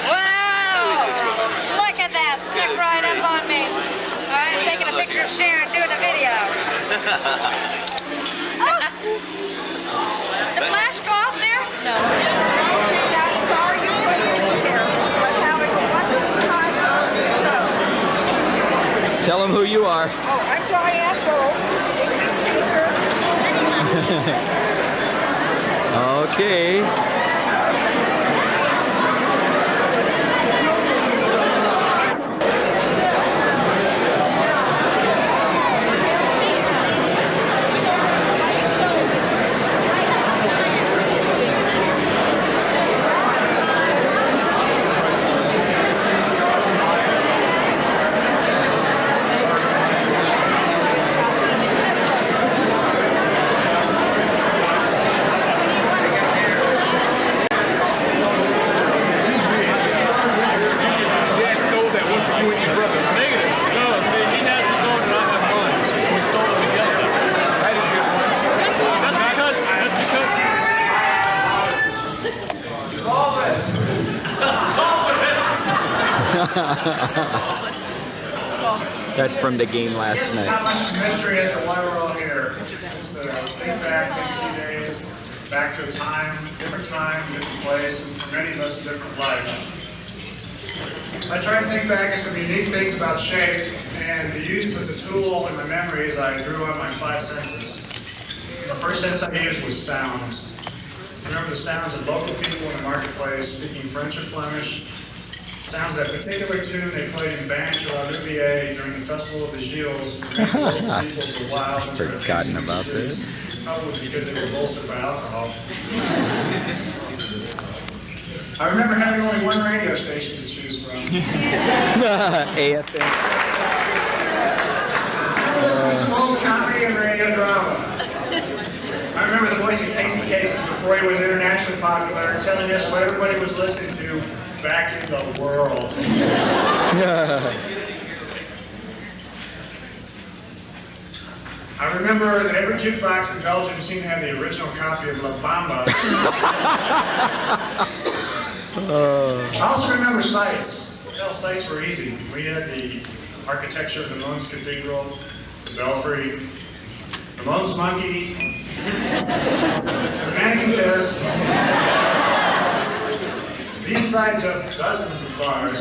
Wow! Look at that, snuck right up on me. All right, I'm taking a picture of Sharon doing a video. The flash go off there? No. Okay, I'm sorry you couldn't be here, but have a wonderful time on the show. Tell them who you are. Oh, I'm Diane Gold, English teacher. Okay. That's from the game last night. Not much mystery as to why we're all here. It's the think back, take a few days, back to a time, different place, and for many of us, a different life. I try to think back at some unique things about shape and to use as a tool in my memories. I drew on my 5 senses. The first sense I used was sounds. I remember the sounds of local people in the marketplace speaking French or Flemish. Sounds that particular tune they played in Banche or Olivier during the Festival of the Gilles. Forgotten about this. Probably because they were bolstered by alcohol. I remember having only one radio station to choose from. AFM. I listened to small comedy and radio drama. I remember the voice of Casey Kasem before he was internationally popular, telling us what everybody was listening to back in the world. I remember that every jukebox in Belgium seemed to have the original copy of La Bamba. I also remember sights. Well, sights were easy. We had the architecture of the Mons Cathedral, the Belfry, the Mons Monkey, the Mannequin Fizz, the insides of dozens of bars,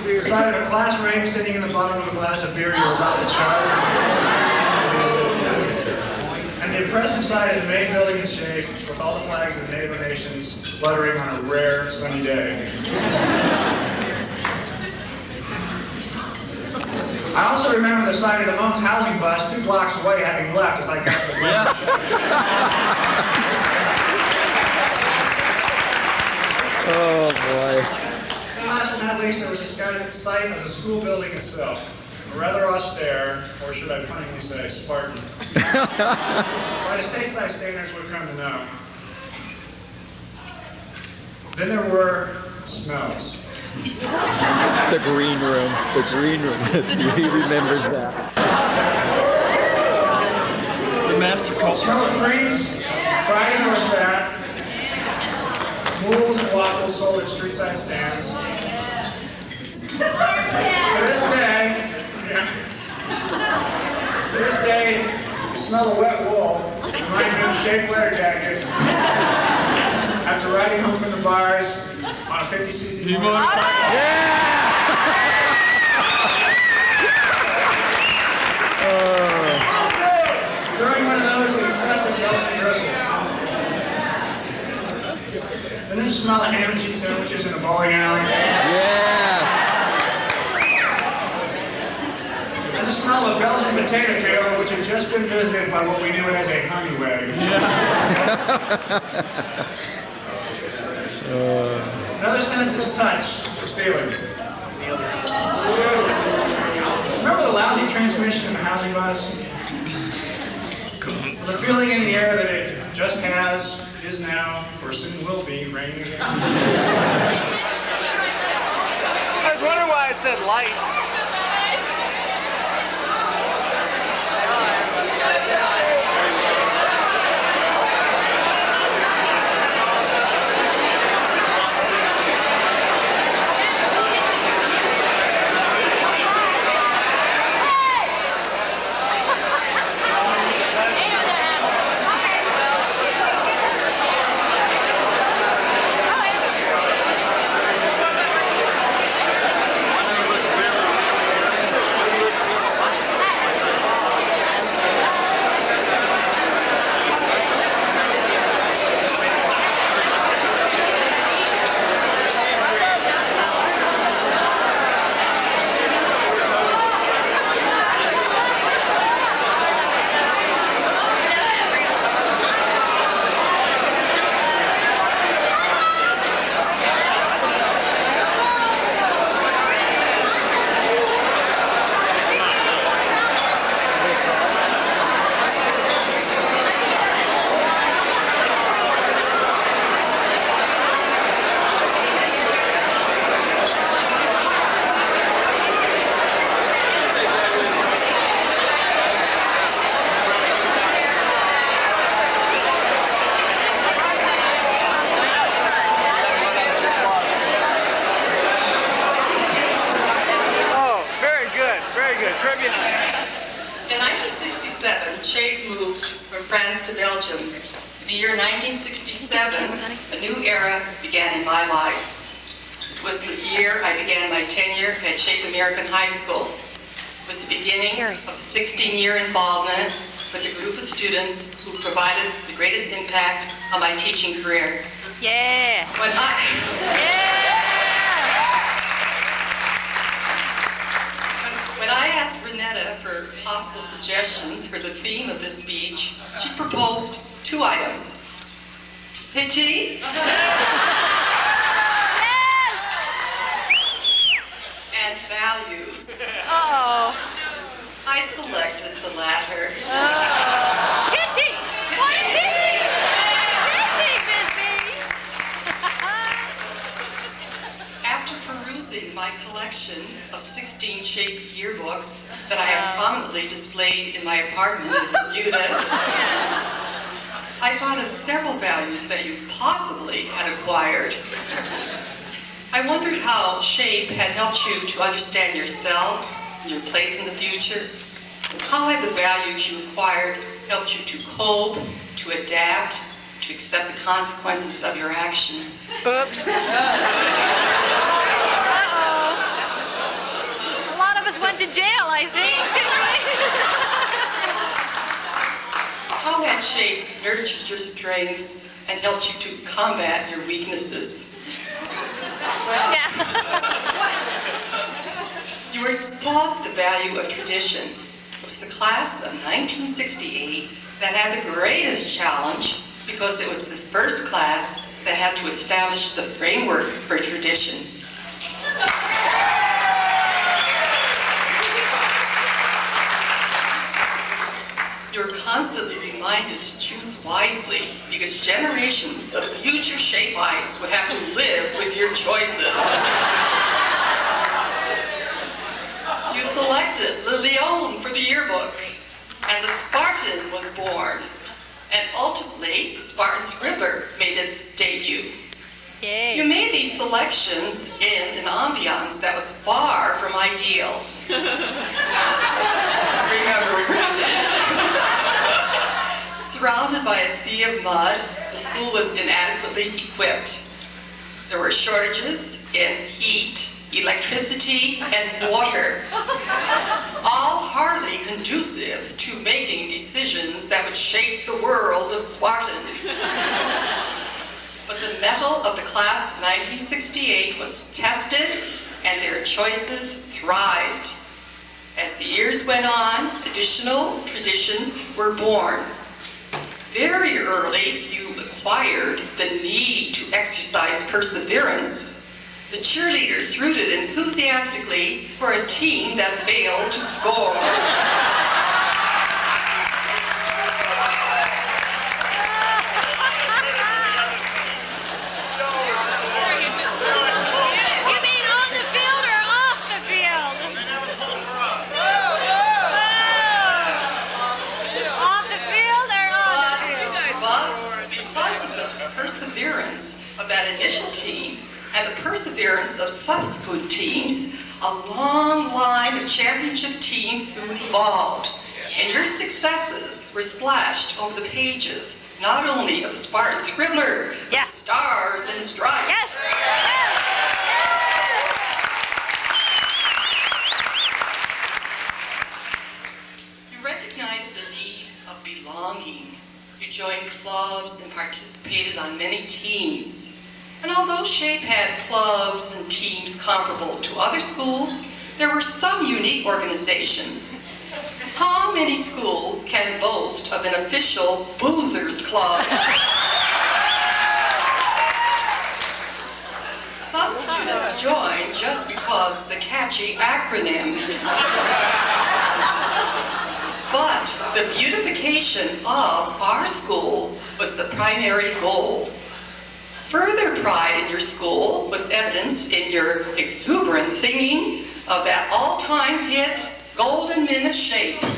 the side of a class ring sitting in the bottom of a glass of beer you were about to charge, and the impressive side of the main building in shape with all the flags of the neighbor nations fluttering on a rare sunny day. I also remember the side of the Mons housing bus 2 blocks away having left as I got to the ground. Oh boy. And last but not least, there was a sight of the school building itself. A rather austere, or should I punningly say, Spartan. By the stateside standards we've come to know. Then there were smells. The green room. The green room. He remembers that. The master cult. Smell of frites, fried and roast fat, mules and waffles sold at street-side stands. To this day, the smell of wet wool reminds me of a shaped leather jacket after riding home from the bars on a 50cc motorcycle. During one of those excessive Belgian Christmas. And then the smell of ham and cheese sandwiches in a bowling alley. Yeah. And the smell of Belgian potato trailer, which had just been visited by what we knew as a honey wagon. Another sense is touch, or feeling. Remember the lousy transmission in the housing bus? The feeling in the air that it just has, is now, or soon will be raining again. I was wondering why it said light. Belgium. In the year 1967, a new era began in my life. It was the year I began my tenure at Shape American High School. It was the beginning of a 16-year involvement with a group of students who provided the greatest impact on my teaching career. Yeah. When I asked Wrenetta for possible suggestions for the theme of this speech, she proposed 2 items. Pity and values. Uh-oh. I selected the latter. Pity! What a pity! Pity, Miss Baby! After perusing my collection of 16 Shape yearbooks that I have prominently displayed in my apartment in Bermuda, I thought of several values that you possibly had acquired. I wondered how Shape had helped you to understand yourself and your place in the future. How had the values you acquired helped you to cope, to adapt, to accept the consequences of your actions? Oops. Uh-oh. A lot of us went to jail, I think. How had Shape nurtured your strengths and helped you to combat your weaknesses? Yeah. You were taught the value of tradition. It was the class of 1968 that had the greatest challenge because it was this first class that had to establish the framework for tradition. You're constantly reminded to choose wisely because generations of future Shapeites would have to live with your choices. You selected Le Lion for the yearbook, and the Spartan was born. And ultimately, the Spartan Scribbler made its debut. Yay. You made these selections in an ambiance that was far from ideal. Surrounded by a sea of mud, the school was inadequately equipped. There were shortages in heat, electricity, and water, all hardly conducive to making decisions that would shape the world of Spartans. But the mettle of the class of 1968 was tested, and their choices thrived. As the years went on, additional traditions were born. Very early, you acquired the need to exercise perseverance. The cheerleaders rooted enthusiastically for a team that failed to score. You mean on the field or off the field? Off the field or on the field? But because of the perseverance of that initial team and the perseverance of subsequent teams, a long line of championship teams soon evolved. And your successes were splashed over the pages, not only of the Spartan Scribbler, Yeah. but Stars and Stripes. Yes. You recognized the need of belonging. You joined clubs and participated on many teams. And although Shape had clubs and teams comparable to other schools, there were some unique organizations. How many schools can boast of an official boozers club? Some students join just because of the catchy acronym. But the beautification of our school was the primary goal. Further pride in your school was evidenced in your exuberant singing of that all-time hit, Golden Men of Shape. The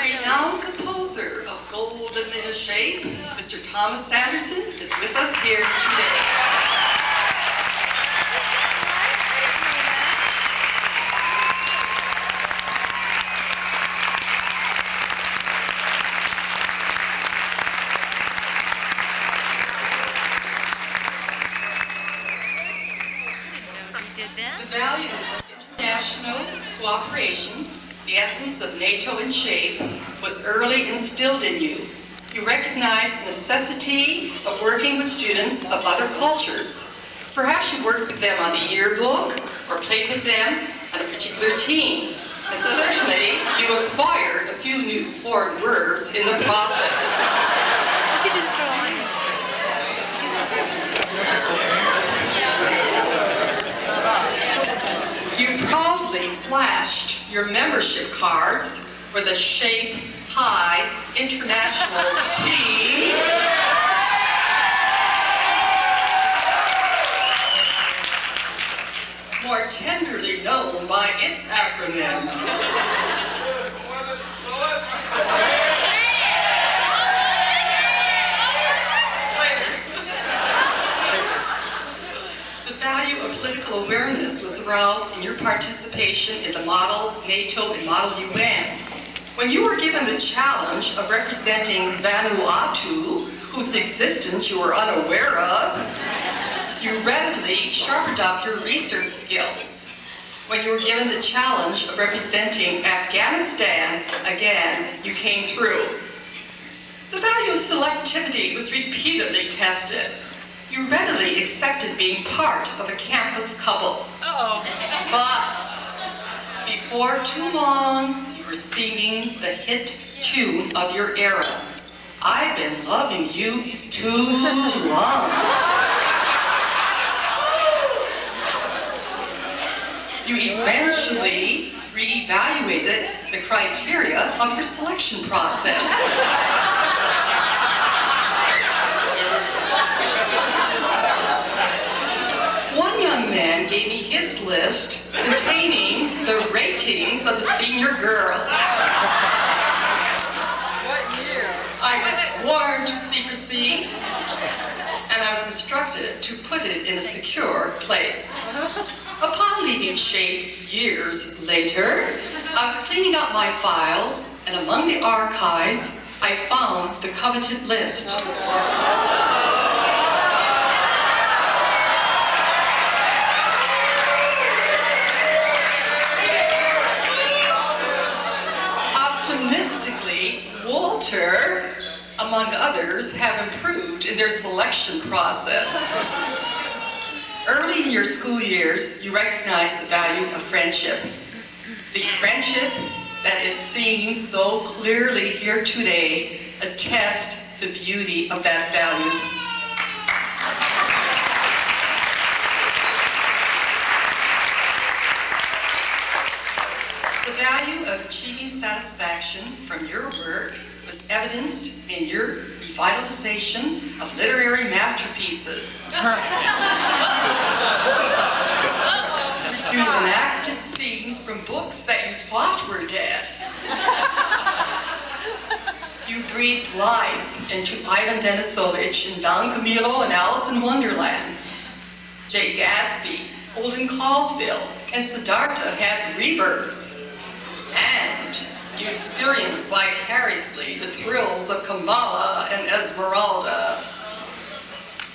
renowned composer of Golden Men of Shape, Mr. Thomas Sanderson, is with us here today. The value of international cooperation, the essence of NATO in shape, was early instilled in you. You recognized the necessity of working with students of other cultures. Perhaps you worked with them on the yearbook or played with them on a particular team. And certainly, you acquired a few new foreign words in the process. You probably flashed your membership cards for the Shape Thai International Team. More tenderly known by its acronym. The value of political awareness was aroused in your participation in the Model NATO and Model UN. When you were given the challenge of representing Vanuatu, whose existence you were unaware of, you readily sharpened up your research skills. When you were given the challenge of representing Afghanistan, again, you came through. The value of selectivity was repeatedly tested. You readily accepted being part of a campus couple. But before too long, you were singing the hit tune of your era. I've been loving you too long. You eventually reevaluated the criteria of your selection process. One young man gave me his list containing the ratings of the senior girls. What year? I was sworn to secrecy, and I was instructed to put it in a secure place. Upon leaving Shape years later, I was cleaning up my files, and among the archives, I found the coveted list. Optimistically, Walter, among others, have improved in their selection process. Early in your school years, you recognized the value of friendship. The friendship that is seen so clearly here today attests the beauty of that value. The value of achieving satisfaction from your work was evidenced in your revitalization of literary masterpieces. You enacted scenes from books that you thought were dead. You breathed life into Ivan Denisovich and Don Camillo and Alice in Wonderland. Jay Gatsby, Holden Caulfield, and Siddhartha had rebirths. And you experienced vicariously the thrills of Kamala and Esmeralda.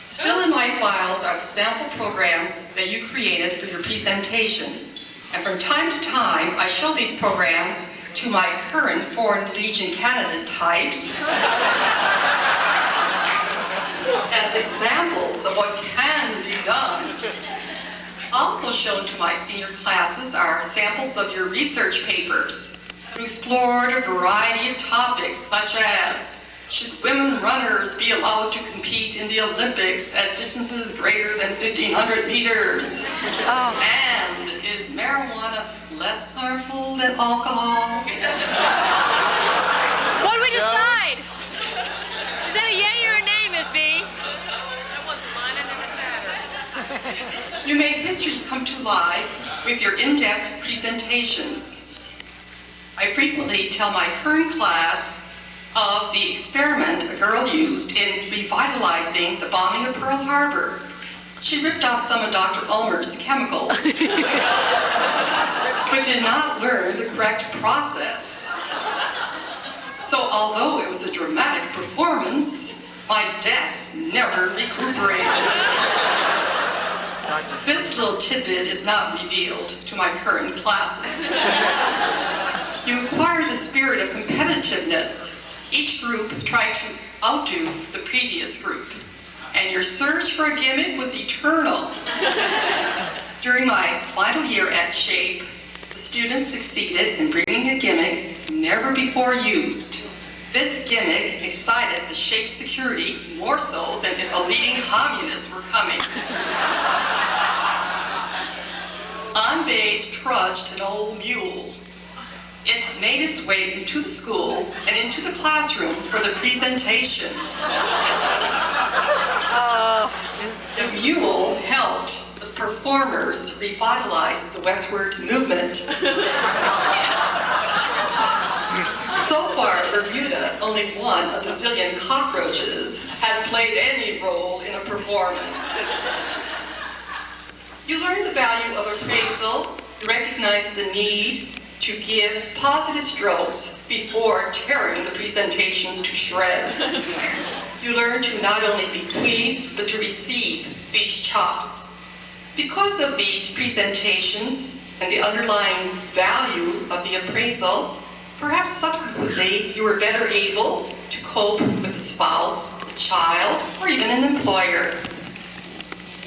Still in my files are the sample programs that you created for your presentations. And from time to time, I show these programs to my current Foreign Legion candidate types as examples of what can be done. Also shown to my senior classes are samples of your research papers. You explored a variety of topics such as, should women runners be allowed to compete in the Olympics at distances greater than 1,500 meters? And is marijuana less harmful than alcohol? What do we decide? Is that a yay or a nay, Miss B? That wasn't mine, it didn't matter. You made history come to life with your in-depth presentations. I frequently tell my current class of the experiment a girl used in revitalizing the bombing of Pearl Harbor. She ripped off some of Dr. Ulmer's chemicals, but did not learn the correct process. So although it was a dramatic performance, my desk never recuperated. This little tidbit is not revealed to my current classes. You acquire the spirit of competitiveness. Each group tried to outdo the previous group, and your search for a gimmick was eternal. During my final year at SHAPE, the students succeeded in bringing a gimmick never before used. This gimmick excited the SHAPE security more so than if a leading communists were coming. On base trudged an old mule. It made its way into the school and into the classroom for the presentation. The mule helped the performers revitalize the westward movement. So far, Bermuda, only one of the zillion cockroaches, has played any role in a performance. You learn the value of appraisal, you recognize the need to give positive strokes before tearing the presentations to shreds. You learn to not only bequeath, but to receive these chops. Because of these presentations and the underlying value of the appraisal, perhaps subsequently you were better able to cope with a spouse, a child, or even an employer.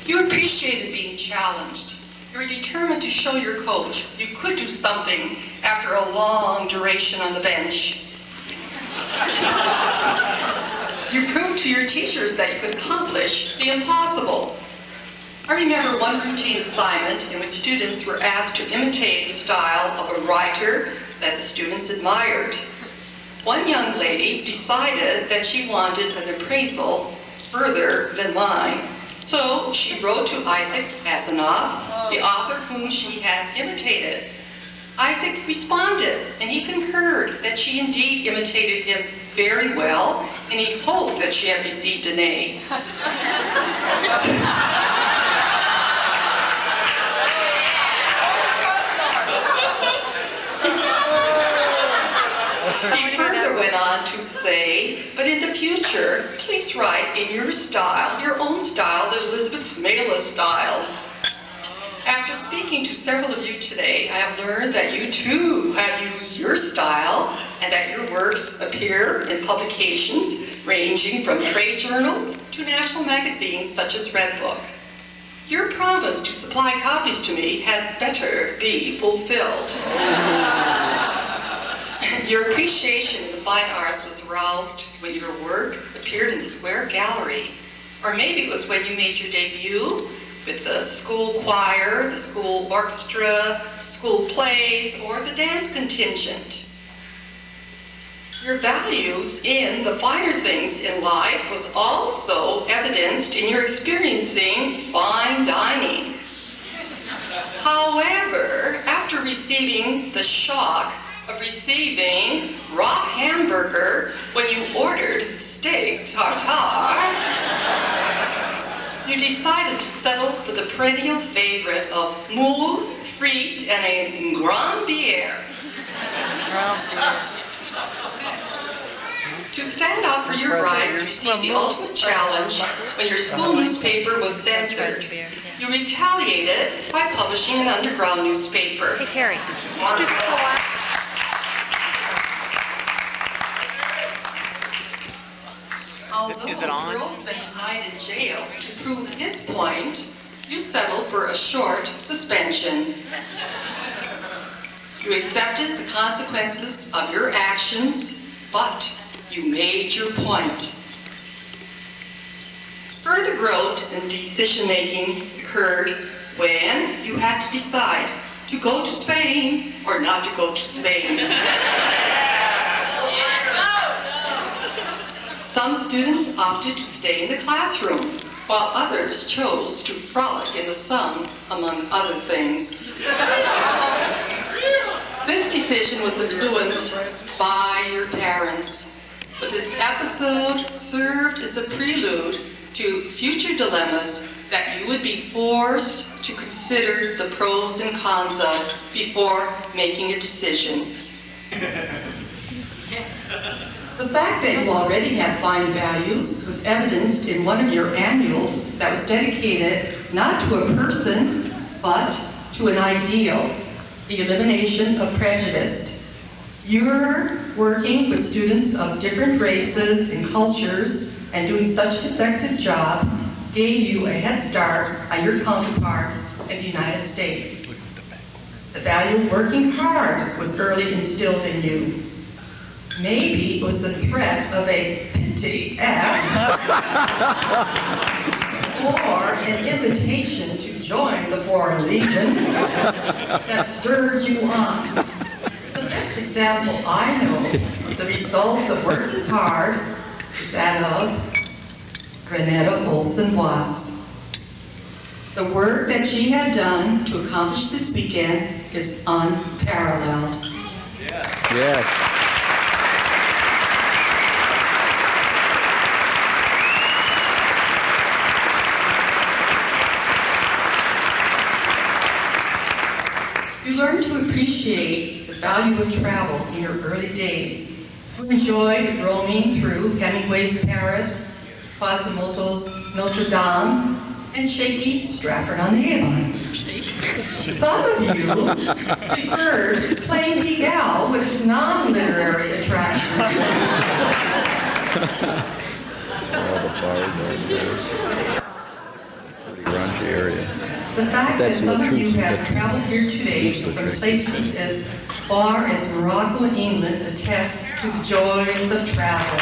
You appreciated being challenged. You were determined to show your coach you could do something after a long duration on the bench. You proved to your teachers that you could accomplish the impossible. I remember one routine assignment in which students were asked to imitate the style of a writer that the students admired. One young lady decided that she wanted an appraisal further than mine. So she wrote to Isaac Asimov, the author whom she had imitated. Isaac responded, and he concurred that she indeed imitated him very well, and he hoped that she had received an A. He further went on to say, but in the future, please write in your style, your own style, the Elizabeth Smela style. After speaking to several of you today, I have learned that you too have used your style and that your works appear in publications ranging from trade journals to national magazines such as Redbook. Your promise to supply copies to me had better be fulfilled. Your appreciation of the fine arts was aroused when your work appeared in the Square Gallery. Or maybe it was when you made your debut with the school choir, the school orchestra, school plays, or the dance contingent. Your values in the finer things in life was also evidenced in your experiencing fine dining. However, after receiving the shock of receiving raw hamburger when you ordered steak tartare, you decided to settle for the perennial favorite of moule, frite, and a grand bière. To stand out for your rights, received the ultimate challenge when your school newspaper was censored. You retaliated by publishing an underground newspaper. Hey, Terry, did you do this for a while? Although Is it on? the girl spent a night in jail to prove his point, you settled for a short suspension. You accepted the consequences of your actions, but you made your point. Further growth in decision-making occurred when you had to decide to go to Spain or not to go to Spain. Some students opted to stay in the classroom, while others chose to frolic in the sun, among other things. This decision was influenced by your parents, but this episode served as a prelude to future dilemmas that you would be forced to consider the pros and cons of before making a decision. The fact that you already had fine values was evidenced in one of your annuals that was dedicated not to a person, but to an ideal, the elimination of prejudice. You're working with students of different races and cultures and doing such an effective job gave you a head start on your counterparts in the United States. The value of working hard was early instilled in you. Maybe it was the threat of a pity act or an invitation to join the Foreign Legion that stirred you on. The best example I know of the results of working hard is that of Wrenetta Olson Watts. The work that she had done to accomplish this weekend is unparalleled. Yes. You learned to appreciate the value of travel in your early days. You enjoyed roaming through Hemingway's Paris, Quasimodo's Notre Dame, and shaky Stratford-on-Avon. Some of you preferred plain Pigalle with its non-literary attractions. That's where all the bars are. There's pretty grungy area. The fact that That's some of you Tucson. have traveled here today Tucson. from places as far as Morocco and England attest to the joys of travel.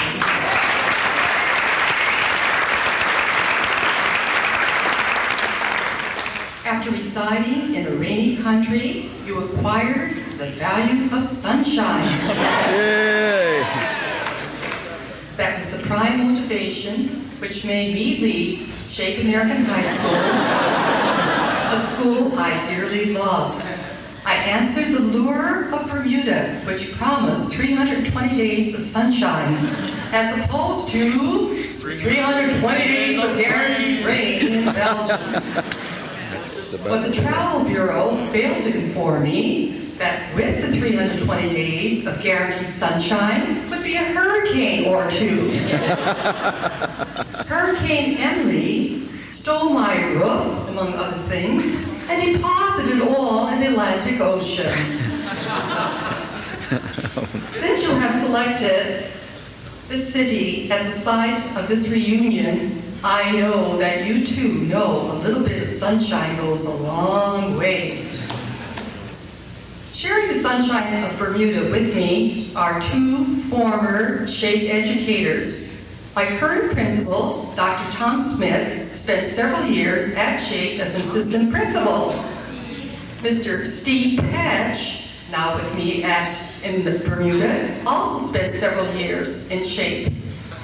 After residing in a rainy country, you acquired the value of sunshine. Yay! That was the prime motivation which made me leave Shake American High School, a school I dearly loved. I answered the lure of Bermuda, which promised 320 days of sunshine, as opposed to 320 days of guaranteed rain in Belgium. But the Travel Bureau failed to inform me that with the 320 days of guaranteed sunshine would be a hurricane or two. Hurricane Emily stole my roof, among other things, and deposited it all in the Atlantic Ocean. Since you have selected this city as the site of this reunion, I know that you too know a little bit of sunshine goes a long way. Sharing the sunshine of Bermuda with me are two former SHAPE educators. My current principal, Dr. Tom Smith, spent several years at SHAPE as an assistant principal. Mr. Steve Patch, now with me in Bermuda, also spent several years in SHAPE.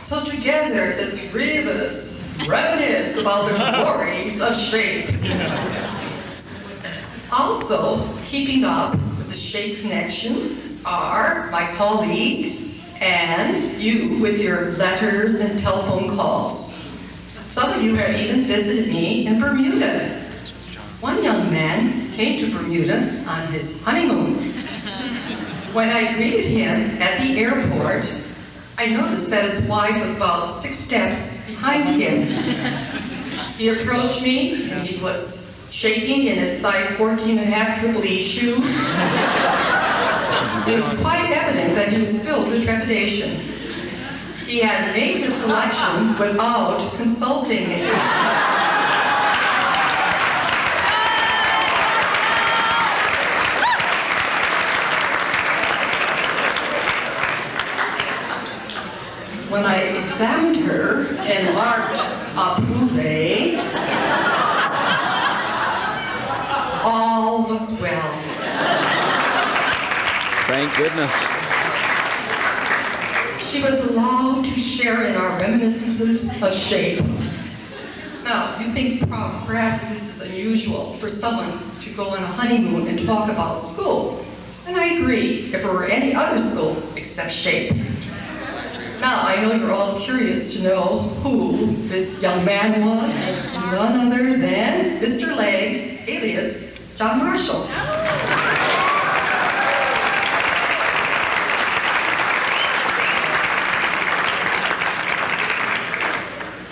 So together, the three of us reminisce about the glories of SHAPE. Also, keeping up with the SHAPE connection are my colleagues and you with your letters and telephone calls. Some of you have even visited me in Bermuda. One young man came to Bermuda on his honeymoon. When I greeted him at the airport, I noticed that his wife was about 6 steps behind him. He approached me and he was shaking in his size 14.5 Triple E shoes. It was quite evident that he was filled with trepidation. He had made the selection without consulting me. When I examined her and marked approve, all was well. Thank goodness. She was allowed to share in our reminiscences of SHAPE. Now, you think perhaps this is unusual for someone to go on a honeymoon and talk about school. And I agree, if it were any other school except SHAPE. Now, I know you're all curious to know who this young man was. It's none other than Mr. Legs, alias John Marshall.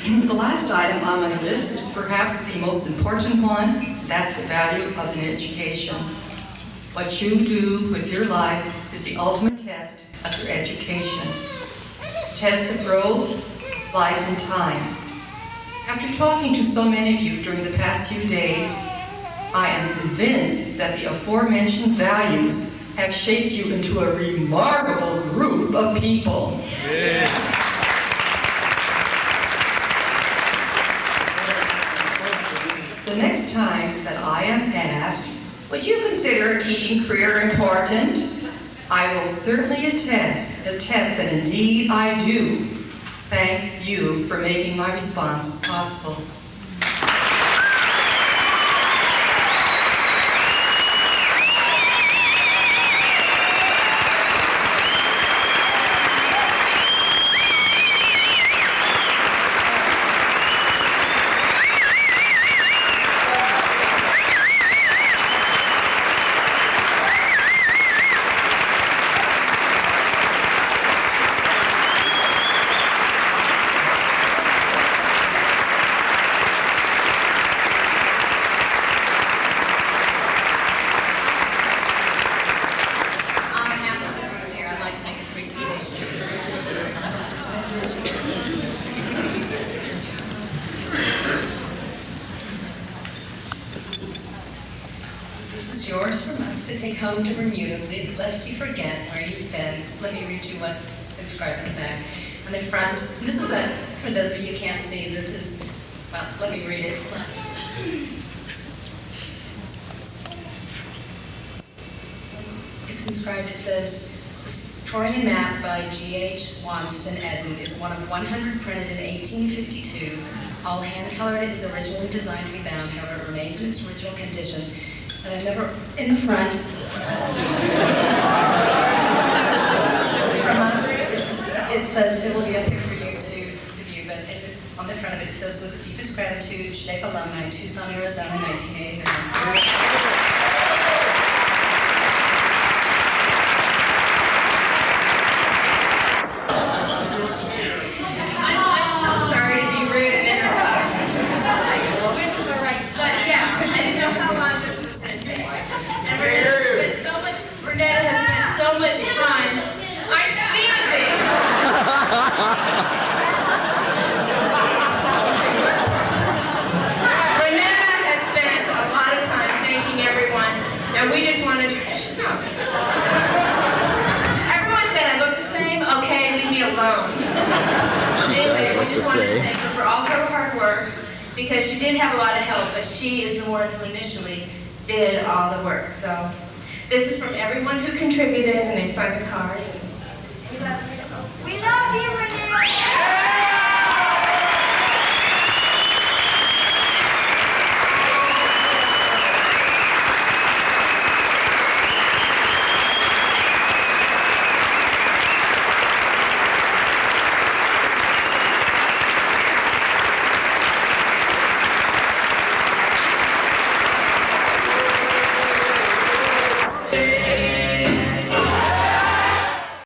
The last item on my list is perhaps the most important one. That's the value of an education. What you do with your life is the ultimate test of your education. A test of growth lies in time. After talking to so many of you during the past few days, I am convinced that the aforementioned values have shaped you into a remarkable group of people. The next time that I am asked, would you consider a teaching career important? I will certainly attest that indeed I do. Thank you for making my response possible. Take home to Bermuda, lest you forget where you've been. Let me read you what's inscribed in the back. On the front, this is for those of you who can't see, this is, well, let me read it. It's inscribed, it says, "This Victorian map by G.H. Swanston Eden is one of 100 printed in 1852. All hand-colored, it was originally designed to be bound, however, it remains in its original condition. And I never, in the front, from us, it says, it will be up here for you to view, but on the front of it, it says, with the deepest gratitude, Shape Alumni, Tucson, Arizona, 1989. Wrenetta has spent a lot of time thanking everyone, and we just wanted to... Everyone said I look the same. Okay, leave me alone. Anyway, we just wanted to thank her for all her hard work, because she did have a lot of help, but she is the one who initially did all the work. So this is from everyone who contributed, and they signed the card. We love you, Wrenetta.